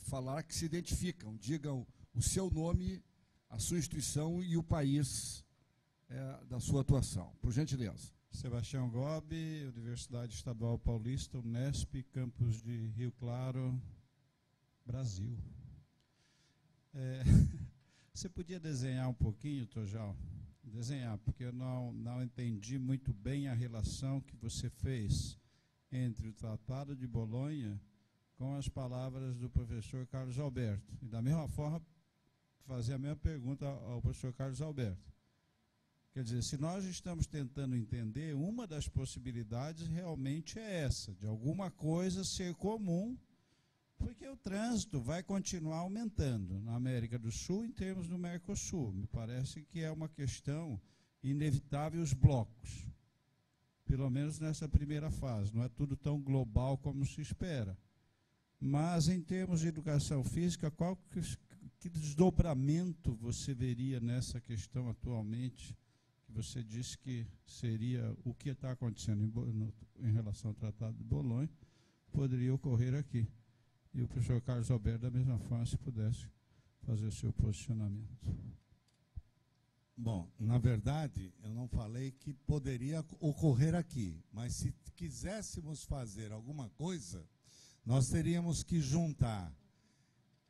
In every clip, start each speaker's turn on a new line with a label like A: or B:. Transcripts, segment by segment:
A: falar que se identificam, digam o seu nome, a sua instituição e o país da sua atuação. Por gentileza.
B: Sebastião Gobi, Universidade Estadual Paulista, Unesp, campus de Rio Claro, Brasil. Você podia desenhar um pouquinho, Tojal? Desenhar, porque eu não entendi muito bem a relação que você fez entre o Tratado de Bolonha com as palavras do professor Carlos Alberto. E, da mesma forma, fazer a mesma pergunta ao professor Carlos Alberto. Quer dizer, se nós estamos tentando entender, uma das possibilidades realmente é essa, de alguma coisa ser comum, porque o trânsito vai continuar aumentando na América do Sul em termos do Mercosul. Me parece que é uma questão inevitável os blocos, pelo menos nessa primeira fase. Não é tudo tão global como se espera. Mas, em termos de educação física, que desdobramento você veria nessa questão atualmente, que você disse que seria o que está acontecendo em relação ao Tratado de Bolonha, poderia ocorrer aqui? E o professor Carlos Alberto, da mesma forma, se pudesse fazer o seu posicionamento.
C: Bom, na verdade, eu não falei que poderia ocorrer aqui, mas se quiséssemos fazer alguma coisa, nós teríamos que juntar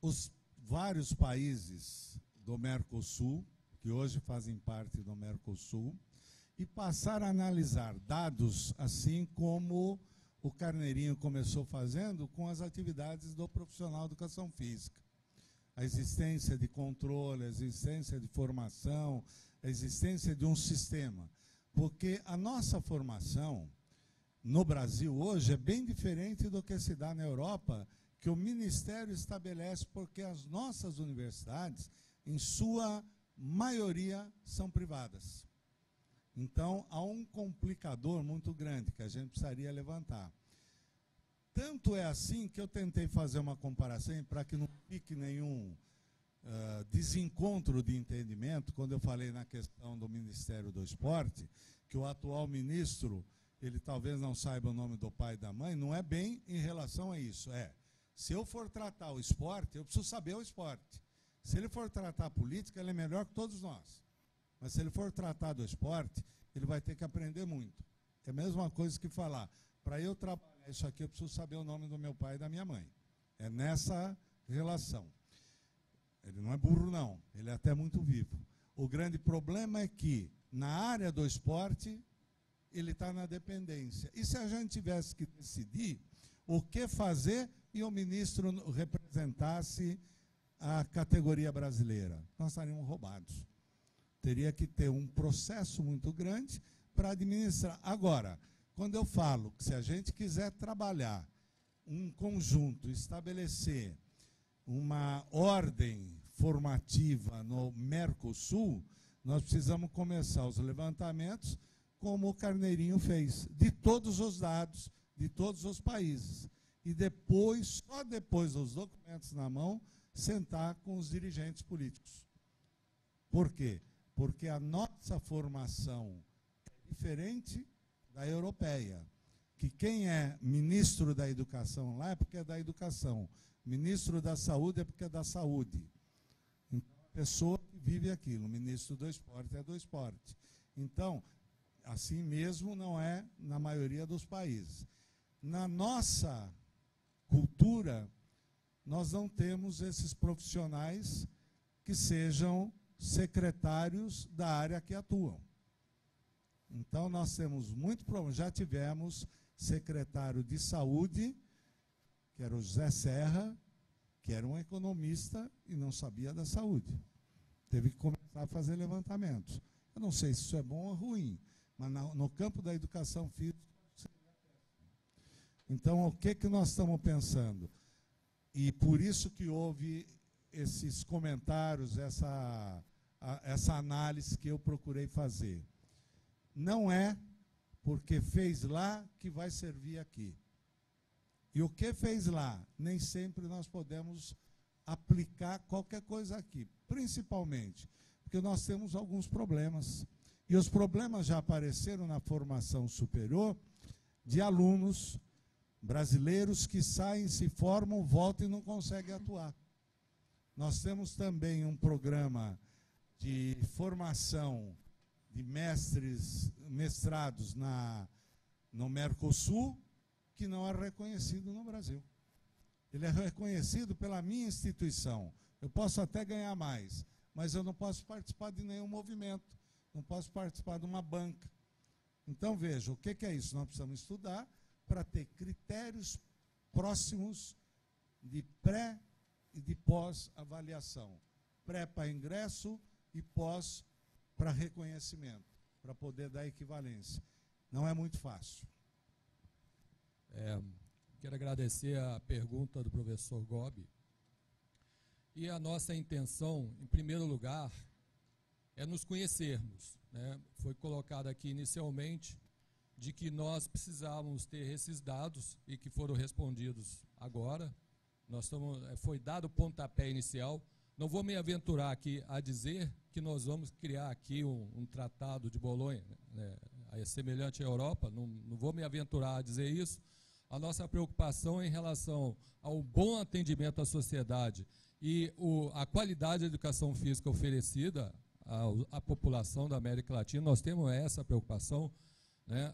C: os vários países do Mercosul, que hoje fazem parte do Mercosul, e passar a analisar dados assim como o Carneirinho começou fazendo com as atividades do profissional de educação física. A existência de controle, a existência de formação, a existência de um sistema. Porque a nossa formação no Brasil hoje é bem diferente do que se dá na Europa, que o Ministério estabelece, porque as nossas universidades, em sua maioria, são privadas. Então, há um complicador muito grande que a gente precisaria levantar. Tanto é assim que eu tentei fazer uma comparação, para que não fique nenhum desencontro de entendimento, quando eu falei na questão do Ministério do Esporte, que o atual ministro, ele talvez não saiba o nome do pai e da mãe, não é bem em relação a isso. Se eu for tratar o esporte, eu preciso saber o esporte. Se ele for tratar a política, ele é melhor que todos nós. Mas se ele for tratar do esporte, ele vai ter que aprender muito. É a mesma coisa que falar, para eu trabalhar isso aqui, eu preciso saber o nome do meu pai e da minha mãe. É nessa relação. Ele não é burro, não. Ele é até muito vivo. O grande problema é que, na área do esporte, ele está na dependência. E se a gente tivesse que decidir o que fazer e o ministro representasse a categoria brasileira? Nós estaríamos roubados. Teria que ter um processo muito grande para administrar. Agora, quando eu falo que se a gente quiser trabalhar um conjunto, estabelecer uma ordem formativa no Mercosul, nós precisamos começar os levantamentos como o Carneirinho fez, de todos os dados, de todos os países. E depois, só depois dos documentos na mão, sentar com os dirigentes políticos. Por quê? Porque a nossa formação é diferente da europeia. Que quem é ministro da educação lá é porque é da educação. Ministro da saúde é porque é da saúde. Então, a pessoa que vive aquilo. O ministro do esporte é do esporte. Então, assim mesmo não é na maioria dos países. Na nossa cultura, nós não temos esses profissionais que sejam secretários da área que atuam. Então, nós temos muito problema. Já tivemos secretário de saúde, que era o José Serra, que era um economista e não sabia da saúde. Teve que começar a fazer levantamentos. Eu não sei se isso é bom ou ruim, mas no campo da educação física seria péssimo. Então, o que nós estamos pensando? E por isso que houve esses comentários, essa análise que eu procurei fazer. Não é porque fez lá que vai servir aqui. E o que fez lá, nem sempre nós podemos aplicar qualquer coisa aqui. Principalmente porque nós temos alguns problemas. E os problemas já apareceram na formação superior de alunos Brasileiros que saem, se formam, voltam e não conseguem atuar. Nós temos também um programa de formação de mestrados no Mercosul, que não é reconhecido no Brasil. Ele é reconhecido pela minha instituição. Eu posso até ganhar mais, mas eu não posso participar de nenhum movimento, não posso participar de uma banca. Então, veja, o que é isso? Nós precisamos estudar para ter critérios próximos de pré e de pós-avaliação. Pré para ingresso e pós para reconhecimento, para poder dar equivalência. Não é muito fácil.
D: Quero agradecer a pergunta do professor Gobi. E a nossa intenção, em primeiro lugar, é nos conhecermos, né? Foi colocado aqui inicialmente de que nós precisávamos ter esses dados e que foram respondidos agora. Foi dado o pontapé inicial. Não vou me aventurar aqui a dizer que nós vamos criar aqui um tratado de Bolonha, né, semelhante à Europa, não vou me aventurar a dizer isso. A nossa preocupação é em relação ao bom atendimento à sociedade e a qualidade da educação física oferecida à população da América Latina. Nós temos essa preocupação, né?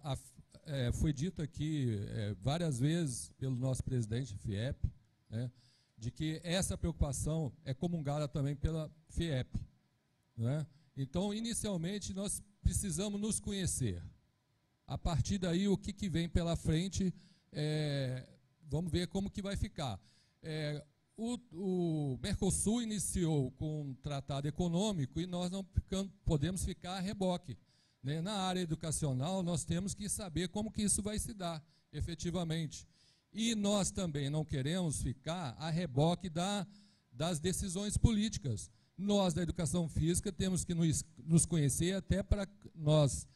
D: Foi dito aqui várias vezes pelo nosso presidente FIEP, né, de que essa preocupação é comungada também pela FIEP, né? Então, inicialmente, nós precisamos nos conhecer. A partir daí, o que vem pela frente, vamos ver como que vai ficar. O Mercosul iniciou com um tratado econômico e nós não podemos ficar a reboque, né? Na área educacional, nós temos que saber como que isso vai se dar, efetivamente. E nós também não queremos ficar a reboque das decisões políticas. Nós, da educação física, temos que nos conhecer até para nós,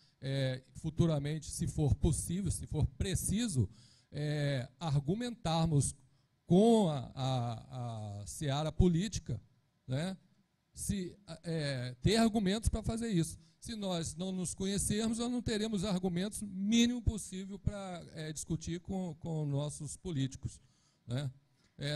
D: futuramente, se for possível, se for preciso, argumentarmos com a seara política, né? Ter argumentos para fazer isso. Se nós não nos conhecermos, nós não teremos argumentos mínimo possível para discutir com nossos políticos, né?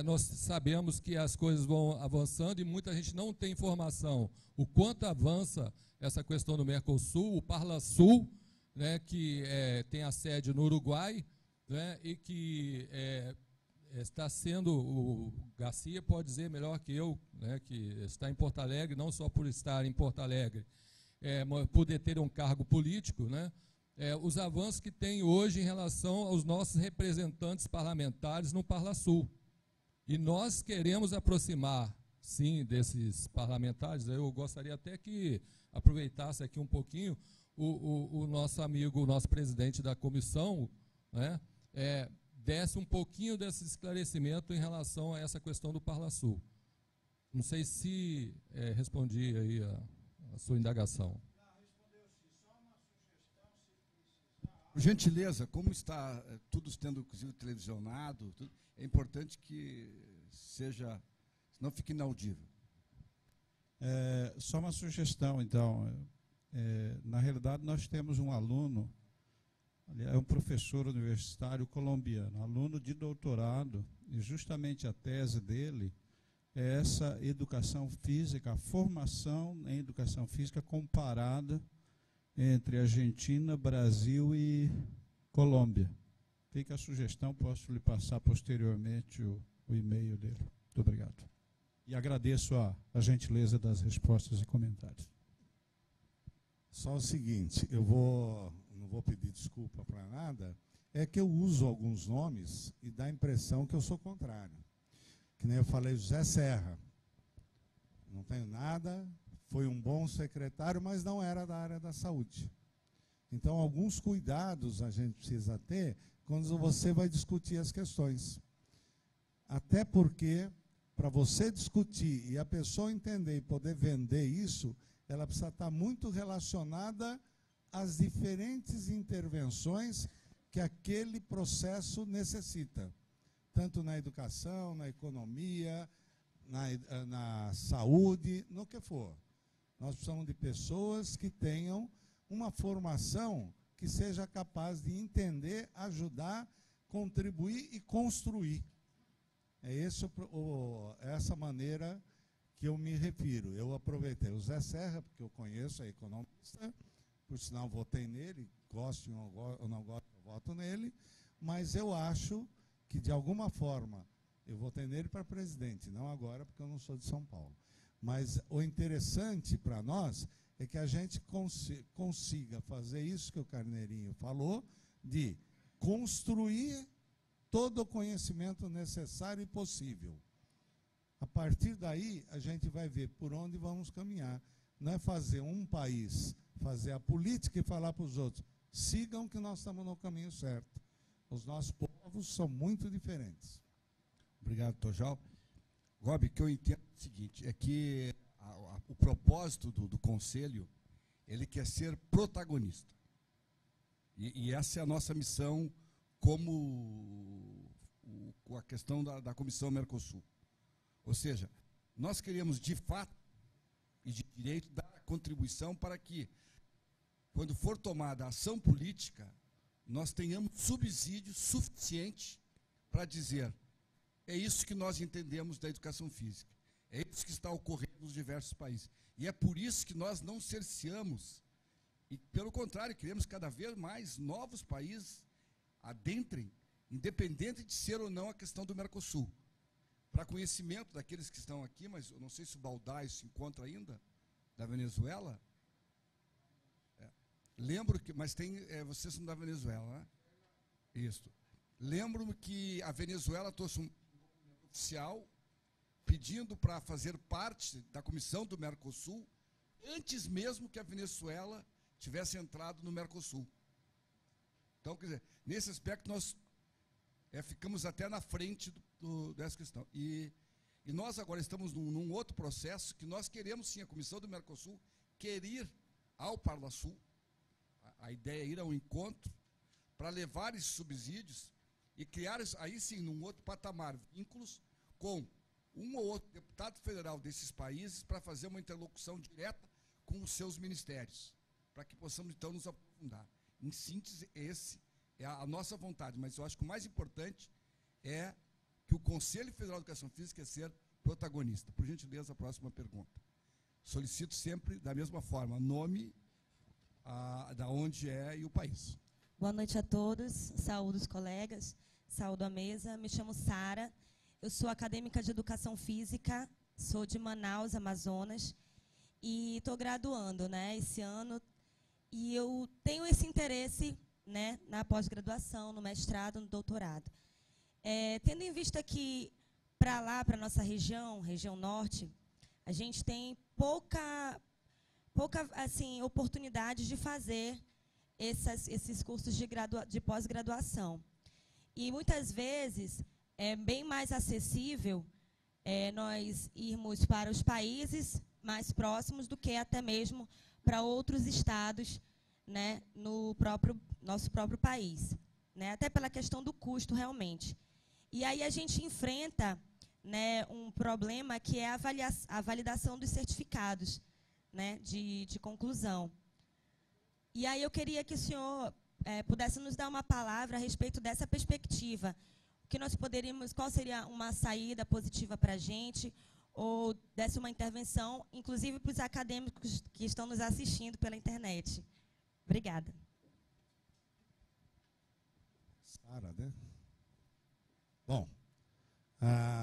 D: Nós sabemos que as coisas vão avançando e muita gente não tem informação. O quanto avança essa questão do Mercosul, o Parlasul, né, que tem a sede no Uruguai, né, e que está sendo, o Garcia pode dizer melhor que eu, né, que está em Porto Alegre, não só por estar em Porto Alegre, poder ter um cargo político, né, os avanços que tem hoje em relação aos nossos representantes parlamentares no Parlasul. E nós queremos aproximar, sim, desses parlamentares. Eu gostaria até que aproveitasse aqui um pouquinho o nosso amigo, o nosso presidente da comissão, né, desse um pouquinho desse esclarecimento em relação a essa questão do Parlasul. Não sei se respondi aí a sua indagação.
A: Por gentileza, como está tudo sendo, inclusive, televisionado, é importante que seja, senão fique inaudível.
B: Só uma sugestão, então. Na realidade, nós temos um aluno, é um professor universitário colombiano, aluno de doutorado, e justamente a tese dele é essa educação física, a formação em educação física comparada entre Argentina, Brasil e Colômbia. Fica a sugestão, posso lhe passar posteriormente o e-mail dele. Muito obrigado. E agradeço a gentileza das respostas e comentários.
C: Só o seguinte, não vou pedir desculpa para nada, é que eu uso alguns nomes e dá a impressão que eu sou contrário. Que nem eu falei, José Serra. Não tenho nada, foi um bom secretário, mas não era da área da saúde. Então, alguns cuidados a gente precisa ter quando você vai discutir as questões. Até porque, para você discutir e a pessoa entender e poder vender isso, ela precisa estar muito relacionada às diferentes intervenções que aquele processo necessita, tanto na educação, na economia, na saúde, no que for. Nós precisamos de pessoas que tenham uma formação que seja capaz de entender, ajudar contribuir e construir. É essa maneira que eu me refiro. Eu aproveitei o Zé Serra, porque eu conheço, é economista, por sinal votei nele, gosto ou não gosto, eu voto nele, mas eu acho que, de alguma forma, eu votei nele para presidente, não agora, porque eu não sou de São Paulo. Mas o interessante para nós é que a gente consiga fazer isso que o Carneirinho falou, de construir todo o conhecimento necessário e possível. A partir daí, a gente vai ver por onde vamos caminhar. Não é fazer um país, fazer a política e falar para os outros, sigam que nós estamos no caminho certo. Os nossos povos são muito diferentes.
A: Obrigado, Tojal. Rob, o que eu entendo é o seguinte, é que o propósito do Conselho, ele quer ser protagonista. E essa é a nossa missão com a questão da Comissão Mercosul. Ou seja, nós queremos, de fato e de direito, dar a contribuição para que, quando for tomada a ação política, nós tenhamos subsídio suficiente para dizer, é isso que nós entendemos da educação física, é isso que está ocorrendo nos diversos países. E é por isso que nós não cerceamos, e pelo contrário, queremos cada vez mais novos países adentrem, independente de ser ou não a questão do Mercosul. Para conhecimento daqueles que estão aqui, mas eu não sei se o Baldai se encontra ainda, da Venezuela. Lembro que, mas vocês são da Venezuela, né? Isso. Lembro-me que a Venezuela trouxe um documento oficial pedindo para fazer parte da comissão do Mercosul, antes mesmo que a Venezuela tivesse entrado no Mercosul. Então, quer dizer, nesse aspecto nós ficamos até na frente dessa questão. E nós agora estamos num outro processo que nós queremos sim, a Comissão do Mercosul quer ir ao Parlasul, a ideia é ir ao encontro, para levar esses subsídios e criar, aí sim, num outro patamar, vínculos com um ou outro deputado federal desses países para fazer uma interlocução direta com os seus ministérios, para que possamos, então, nos aprofundar. Em síntese, esse é a nossa vontade, mas eu acho que o mais importante é que o Conselho Federal de Educação Física é ser protagonista. Por gentileza, a próxima pergunta. Solicito sempre, da mesma forma, nome, da onde é e o país.
E: Boa noite a todos, saúdo os colegas, saúdo a mesa. Me chamo Sara, eu sou acadêmica de Educação Física, sou de Manaus, Amazonas, e estou graduando, né, esse ano, e eu tenho esse interesse, né, na pós-graduação, no mestrado, no doutorado. Tendo em vista que, para lá, para a nossa região norte, a gente tem pouca assim, oportunidade de fazer esses cursos de pós-graduação. E, muitas vezes, é bem mais acessível nós irmos para os países mais próximos do que até mesmo para outros estados, né, no nosso próprio país, né, até pela questão do custo, realmente. E aí a gente enfrenta, né, um problema que é a validação dos certificados, né, de conclusão. E aí eu queria que o senhor pudesse nos dar uma palavra a respeito dessa perspectiva. O que nós poderíamos, qual seria uma saída positiva para a gente, ou desse uma intervenção, inclusive para os acadêmicos que estão nos assistindo pela internet. Obrigada.
C: Sara, né? Bom,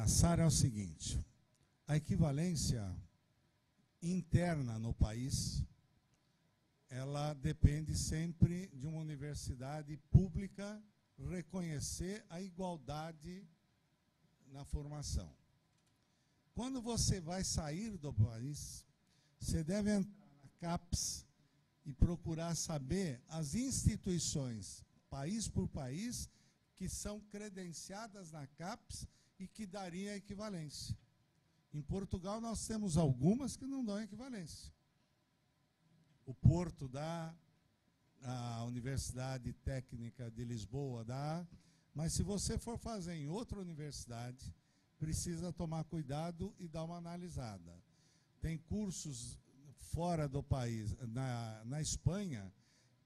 C: Sara, é o seguinte, a equivalência interna no país, ela depende sempre de uma universidade pública reconhecer a igualdade na formação. Quando você vai sair do país, você deve entrar na CAPES e procurar saber as instituições, país por país, que são credenciadas na CAPES e que daria equivalência. Em Portugal, nós temos algumas que não dão equivalência. O Porto dá, a Universidade Técnica de Lisboa dá, mas se você for fazer em outra universidade, precisa tomar cuidado e dar uma analisada. Tem cursos fora do país, na Espanha,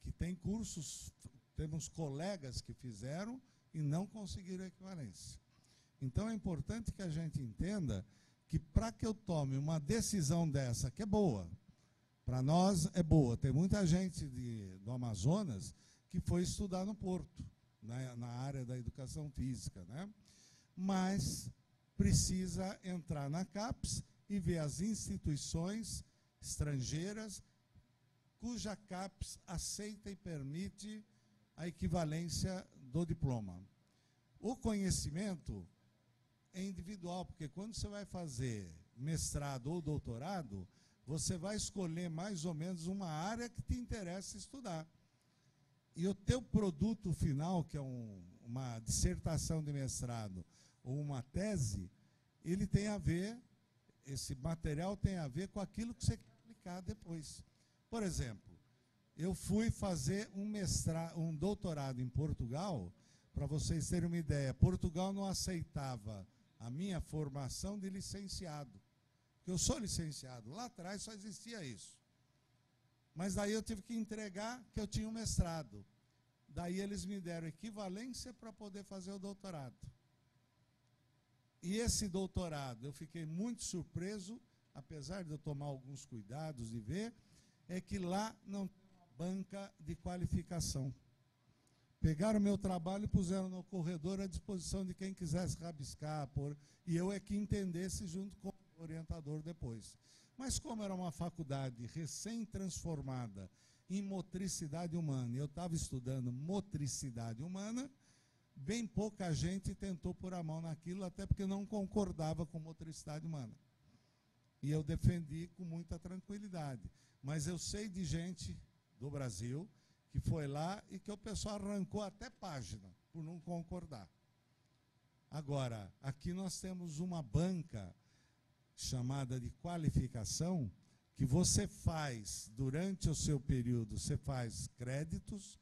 C: que tem cursos, temos colegas que fizeram e não conseguiram equivalência. Então é importante que a gente entenda que para que eu tome uma decisão dessa, que é boa, para nós é boa, tem muita gente do Amazonas que foi estudar no Porto, na área da educação física, né? Mas precisa entrar na CAPES e ver as instituições estrangeiras cuja CAPES aceita e permite a equivalência do diploma. O conhecimento é individual, porque quando você vai fazer mestrado ou doutorado, você vai escolher mais ou menos uma área que te interessa estudar. E o teu produto final, que é uma dissertação de mestrado ou uma tese, ele tem a ver, esse material tem a ver com aquilo que você quer aplicar depois. Por exemplo, eu fui fazer um doutorado em Portugal, para vocês terem uma ideia. Portugal não aceitava a minha formação de licenciado, porque eu sou licenciado. Lá atrás só existia isso. Mas daí eu tive que entregar que eu tinha um mestrado. Daí eles me deram equivalência para poder fazer o doutorado. E esse doutorado, eu fiquei muito surpreso, apesar de eu tomar alguns cuidados e ver, é que lá não tem uma banca de qualificação. Pegaram o meu trabalho e puseram no corredor à disposição de quem quisesse rabiscar, e eu é que entendesse junto com o orientador depois. Mas como era uma faculdade recém-transformada em motricidade humana, e eu estava estudando motricidade humana, bem pouca gente tentou pôr a mão naquilo, até porque não concordava com motricidade humana. E eu defendi com muita tranquilidade. Mas eu sei de gente do Brasil que foi lá e que o pessoal arrancou até página por não concordar. Agora, aqui nós temos uma banca chamada de qualificação, que você faz, durante o seu período, você faz créditos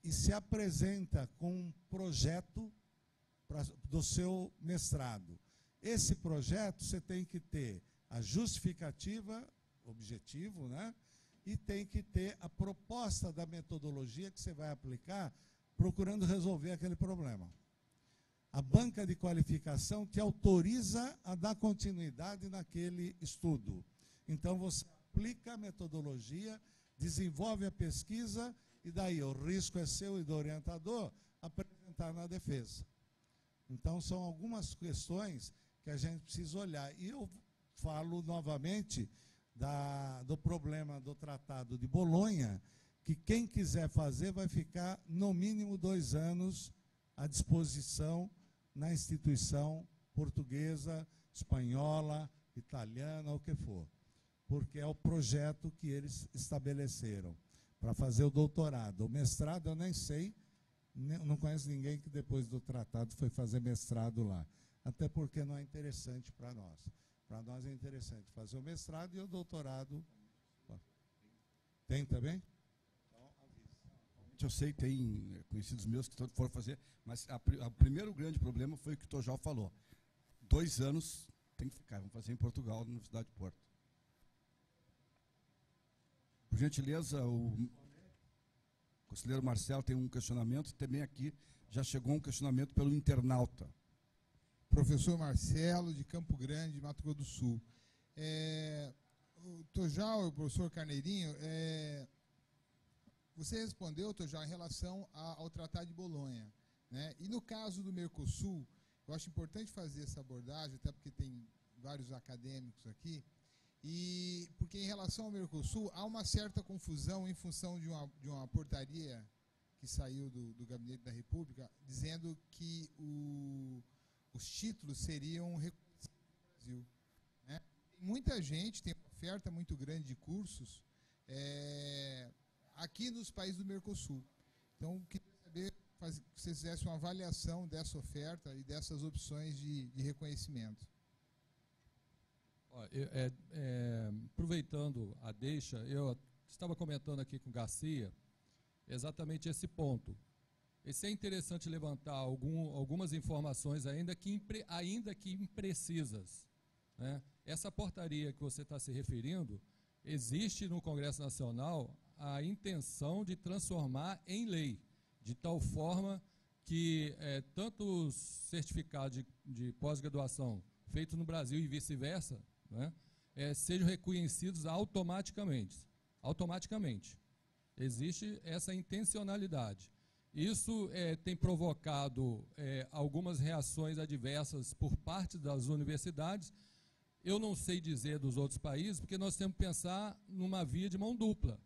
C: e se apresenta com um projeto do seu mestrado. Esse projeto você tem que ter a justificativa, objetivo, né? E tem que ter a proposta da metodologia que você vai aplicar, procurando resolver aquele problema. A banca de qualificação te autoriza a dar continuidade naquele estudo. Então, você aplica a metodologia, desenvolve a pesquisa, e daí o risco é seu e do orientador apresentar na defesa. Então, são algumas questões que a gente precisa olhar. E eu falo novamente do problema do Tratado de Bolonha, que quem quiser fazer vai ficar no mínimo 2 anos à disposição na instituição portuguesa, espanhola, italiana, o que for. Porque é o projeto que eles estabeleceram para fazer o doutorado. O mestrado eu nem sei, não conheço ninguém que depois do tratado foi fazer mestrado lá. Até porque não é interessante para nós. Para nós é interessante fazer o mestrado e o doutorado. Tem também?
A: Eu sei, tem conhecidos meus que foram fazer, mas o primeiro grande problema foi o que o Tojal falou. 2 anos tem que ficar, vamos fazer em Portugal, na Universidade de Porto. Por gentileza, o conselheiro Marcelo tem um questionamento, também aqui já chegou um questionamento pelo internauta.
F: Professor Marcelo, de Campo Grande, Mato Grosso do Sul. O Tojal e o professor Carneirinho, você respondeu, Tojal, em relação ao Tratado de Bolonha, né? E no caso do Mercosul, eu acho importante fazer essa abordagem, até porque tem vários acadêmicos aqui, e porque em relação ao Mercosul, há uma certa confusão em função de uma portaria que saiu do Gabinete da República, dizendo que os títulos seriam reconhecidos no Brasil, né? Muita gente tem uma oferta muito grande de cursos aqui nos países do Mercosul. Então, queria saber que vocês fizessem uma avaliação dessa oferta e dessas opções de reconhecimento.
D: Aproveitando a deixa, eu estava comentando aqui com o Garcia exatamente esse ponto. Esse é interessante levantar algumas informações ainda que imprecisas, né? Essa portaria que você está se referindo, existe no Congresso Nacional a intenção de transformar em lei, de tal forma que tanto os certificados de pós-graduação feitos no Brasil e vice-versa, né, sejam reconhecidos automaticamente. Automaticamente. Existe essa intencionalidade. Isso tem provocado algumas reações adversas por parte das universidades. Eu não sei dizer dos outros países, porque nós temos que pensar numa via de mão dupla.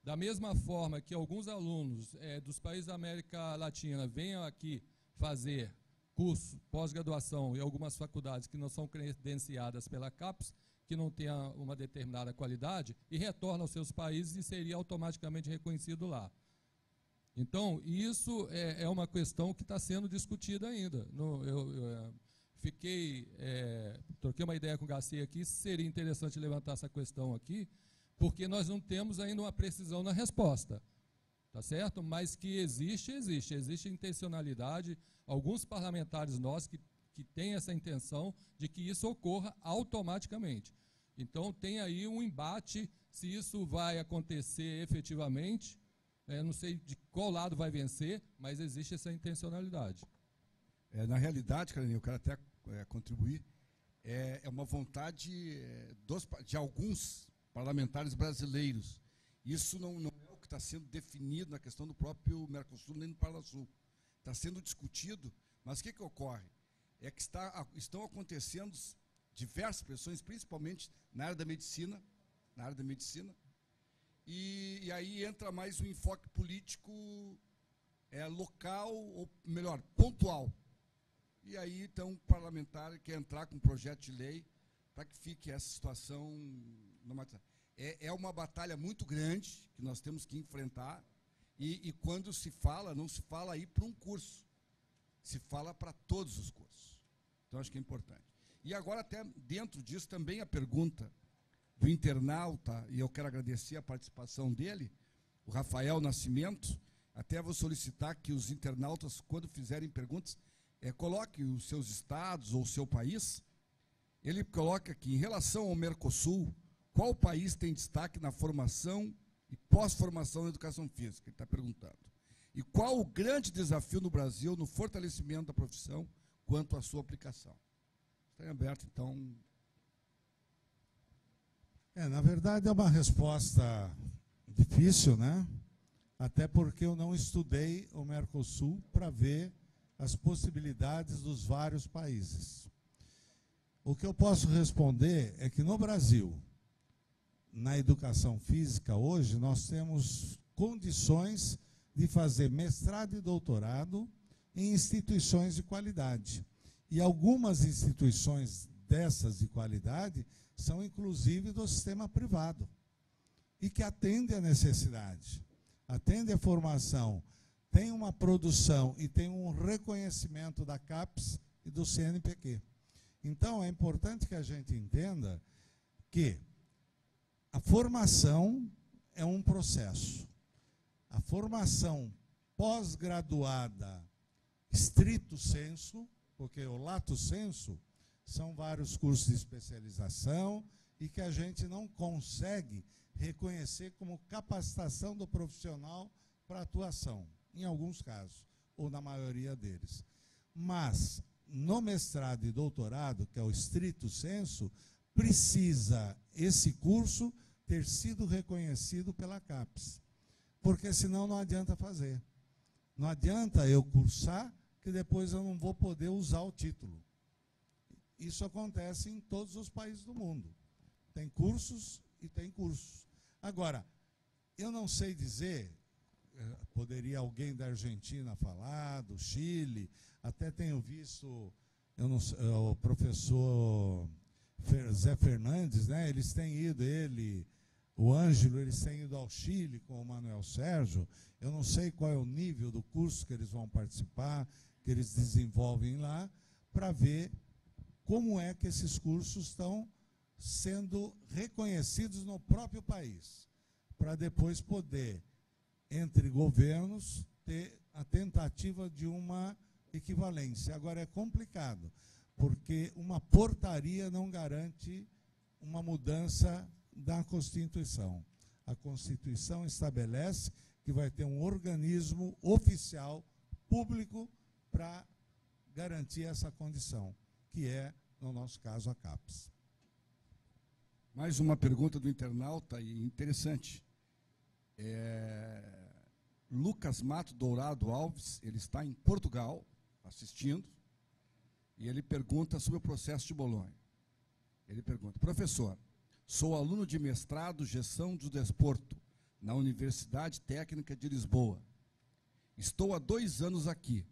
D: Da mesma forma que alguns alunos dos países da América Latina venham aqui fazer curso, pós-graduação em algumas faculdades que não são credenciadas pela CAPES, que não tenha uma determinada qualidade, e retornam aos seus países e seria automaticamente reconhecido lá. Então, isso é uma questão que está sendo discutida ainda. Troquei uma ideia com o Garcia aqui, seria interessante levantar essa questão aqui, porque nós não temos ainda uma precisão na resposta, tá certo? Mas que existe intencionalidade, alguns parlamentares nossos que têm essa intenção de que isso ocorra automaticamente. Então, tem aí um embate, se isso vai acontecer efetivamente, não sei de qual lado vai vencer, mas existe essa intencionalidade.
A: Na realidade, Carlinhos, eu quero até contribuir, é uma vontade de alguns parlamentares brasileiros. Isso não é o que está sendo definido na questão do próprio Mercosul, nem no Parlasul. Está sendo discutido, mas o que ocorre? É que estão acontecendo diversas pressões, principalmente na área da medicina, e aí entra mais um enfoque político local, ou melhor, pontual. E aí, então, o parlamentar quer entrar com um projeto de lei para que fique essa situação normatizada. É uma batalha muito grande que nós temos que enfrentar, e quando se fala, não se fala aí para um curso, se fala para todos os cursos. Então, acho que é importante. E agora, até dentro disso, também a pergunta do internauta, e eu quero agradecer a participação dele, o Rafael Nascimento. Até vou solicitar que os internautas, quando fizerem perguntas, coloquem os seus estados ou o seu país. Ele coloca aqui, em relação ao Mercosul, qual país tem destaque na formação e pós-formação na educação física? Ele está perguntando. E qual o grande desafio no Brasil no fortalecimento da profissão quanto à sua aplicação? Está em aberto, então.
C: Na verdade, é uma resposta difícil, né? Até porque eu não estudei o Mercosul para ver as possibilidades dos vários países. O que eu posso responder é que no Brasil, na educação física, hoje, nós temos condições de fazer mestrado e doutorado em instituições de qualidade. E algumas instituições dessas de qualidade são, inclusive, do sistema privado, e que atendem a necessidade, atendem a formação, tem uma produção e tem um reconhecimento da CAPES e do CNPq. Então, é importante que a gente entenda que a formação é um processo. A formação pós-graduada, stricto sensu, porque o lato sensu são vários cursos de especialização e que a gente não consegue reconhecer como capacitação do profissional para atuação, em alguns casos, ou na maioria deles. Mas, no mestrado e doutorado, que é o stricto sensu, precisa esse curso ter sido reconhecido pela CAPES, porque senão não adianta fazer. Não adianta eu cursar, que depois eu não vou poder usar o título. Isso acontece em todos os países do mundo. Tem cursos e tem cursos. Agora, eu não sei dizer, poderia alguém da Argentina falar, do Chile, até tenho visto, eu não sei, o professor Zé Fernandes, né, eles têm ido, o Ângelo, eles têm ido ao Chile com o Manuel Sérgio. Eu não sei qual é o nível do curso que eles vão participar, que eles desenvolvem lá, para ver como é que esses cursos estão sendo reconhecidos no próprio país, para depois poder, entre governos, ter a tentativa de uma equivalência. Agora, é complicado, porque uma portaria não garante uma mudança da Constituição. A Constituição estabelece que vai ter um organismo oficial, público, para garantir essa condição, que é, no nosso caso, a CAPES.
A: Mais uma pergunta do internauta, e interessante. Lucas Mato Dourado Alves, ele está em Portugal, assistindo, e ele pergunta sobre o processo de Bolonha. Ele pergunta: professor, sou aluno de mestrado Gestão do Desporto, na Universidade Técnica de Lisboa. Estou há 2 anos aqui.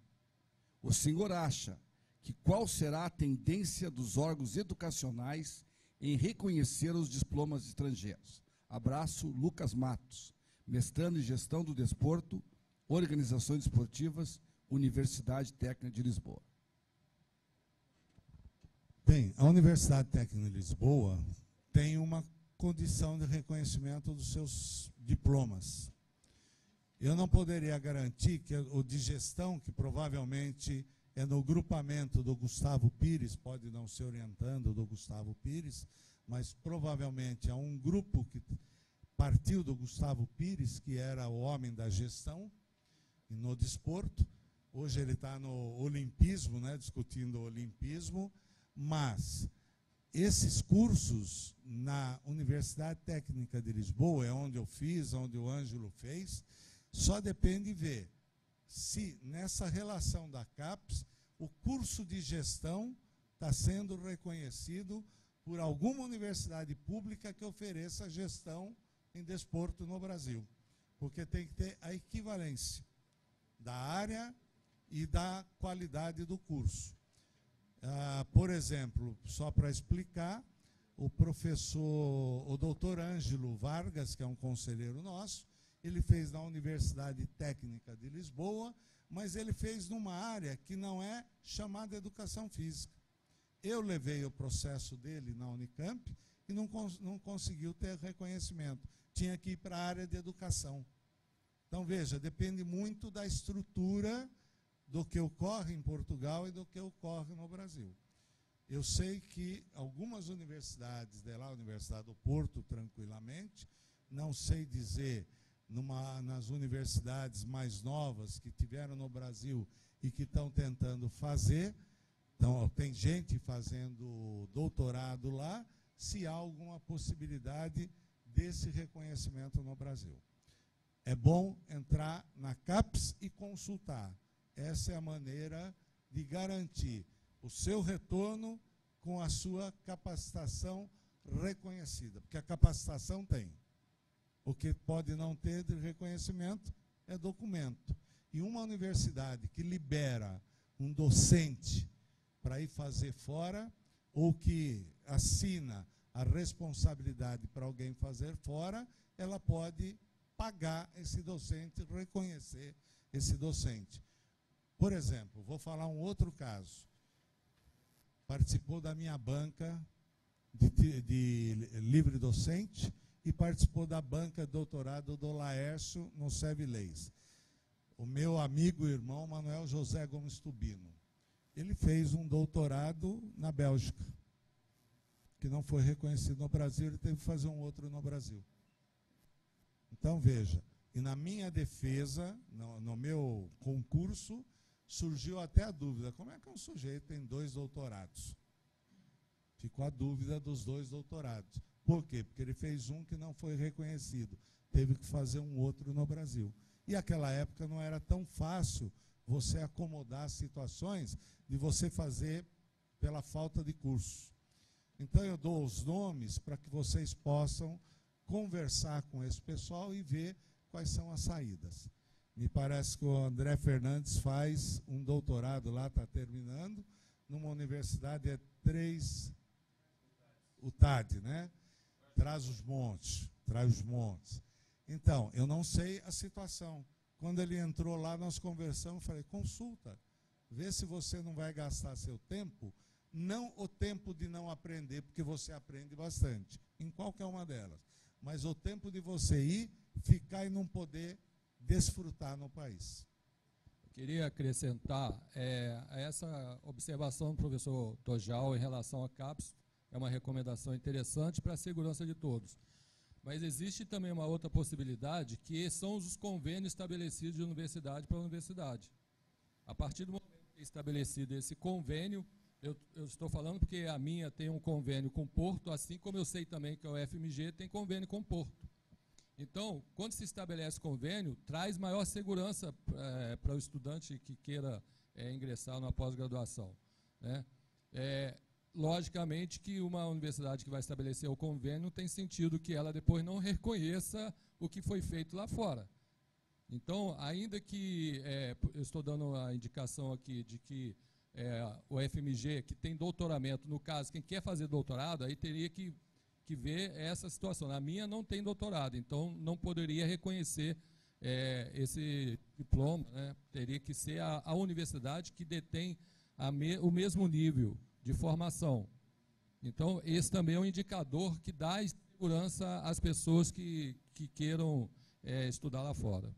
A: O senhor acha que qual será a tendência dos órgãos educacionais em reconhecer os diplomas estrangeiros? Abraço, Lucas Matos, mestrando em Gestão do Desporto, Organizações Esportivas, Universidade Técnica de Lisboa.
C: Bem, a Universidade Técnica de Lisboa tem uma condição de reconhecimento dos seus diplomas. Eu não poderia garantir que o de gestão, que provavelmente é no grupamento do Gustavo Pires, pode não ser orientando do Gustavo Pires, mas provavelmente é um grupo que partiu do Gustavo Pires, que era o homem da gestão no desporto. Hoje ele está no olimpismo, né, discutindo o olimpismo, mas esses cursos na Universidade Técnica de Lisboa, é onde eu fiz, onde o Ângelo fez, só depende de ver se nessa relação da CAPES o curso de gestão está sendo reconhecido por alguma universidade pública que ofereça gestão em desporto no Brasil. Porque tem que ter a equivalência da área e da qualidade do curso. Por exemplo, só para explicar, o doutor Ângelo Vargas, que é um conselheiro nosso, ele fez na Universidade Técnica de Lisboa, mas ele fez numa área que não é chamada educação física. Eu levei o processo dele na Unicamp e não conseguiu ter reconhecimento. Tinha que ir para a área de educação. Então, veja, depende muito da estrutura do que ocorre em Portugal e do que ocorre no Brasil. Eu sei que algumas universidades, de lá, a Universidade do Porto, tranquilamente, não sei dizer nas universidades mais novas que tiveram no Brasil e que estão tentando fazer, então tem gente fazendo doutorado lá, se há alguma possibilidade desse reconhecimento no Brasil. É bom entrar na CAPES e consultar. Essa é a maneira de garantir o seu retorno com a sua capacitação reconhecida, porque a capacitação tem. O que pode não ter de reconhecimento é documento. E uma universidade que libera um docente para ir fazer fora, ou que assina a responsabilidade para alguém fazer fora, ela pode pagar esse docente, reconhecer esse docente. Por exemplo, vou falar um outro caso. Participou da minha banca de livre docente e participou da banca de doutorado do Laércio no Sevileis. O meu amigo e irmão Manuel José Gomes Tubino. Ele fez um doutorado na Bélgica, que não foi reconhecido no Brasil, ele teve que fazer um outro no Brasil. Então, veja, e na minha defesa, no meu concurso, surgiu até a dúvida, como é que um sujeito tem 2 doutorados? Ficou a dúvida dos 2 doutorados. Por quê? Porque ele fez um que não foi reconhecido, teve que fazer um outro no Brasil. E naquela época não era tão fácil você acomodar situações de você fazer pela falta de curso. Então eu dou os nomes para que vocês possam conversar com esse pessoal e ver quais são as saídas. Me parece que o André Fernandes faz um doutorado lá, está terminando, numa universidade, o TAD, né? Trás-os-Montes. Então, eu não sei a situação. Quando ele entrou lá, nós conversamos, falei, consulta, vê se você não vai gastar seu tempo, não o tempo de não aprender, porque você aprende bastante, em qualquer uma delas, mas o tempo de você ir, ficar e não poder desfrutar no país.
D: Eu queria acrescentar a essa observação do professor Tojal em relação à CAPES, é uma recomendação interessante para a segurança de todos. Mas existe também uma outra possibilidade, que são os convênios estabelecidos de universidade para universidade. A partir do momento que estabelecido esse convênio. Eu estou falando porque a minha tem um convênio com o Porto, assim como eu sei também que a UFMG tem convênio com o Porto. Então, quando se estabelece convênio, traz maior segurança para o estudante que queira ingressar na pós-graduação, né? Logicamente que uma universidade que vai estabelecer o convênio tem sentido que ela depois não reconheça o que foi feito lá fora. Então, ainda que, eu estou dando a indicação aqui de que o FMG, que tem doutoramento, no caso, quem quer fazer doutorado, aí teria que ver essa situação. A minha não tem doutorado, então não poderia reconhecer esse diploma, né? Teria que ser a universidade que detém o mesmo nível de formação. Então, esse também é um indicador que dá segurança às pessoas que queiram estudar lá fora.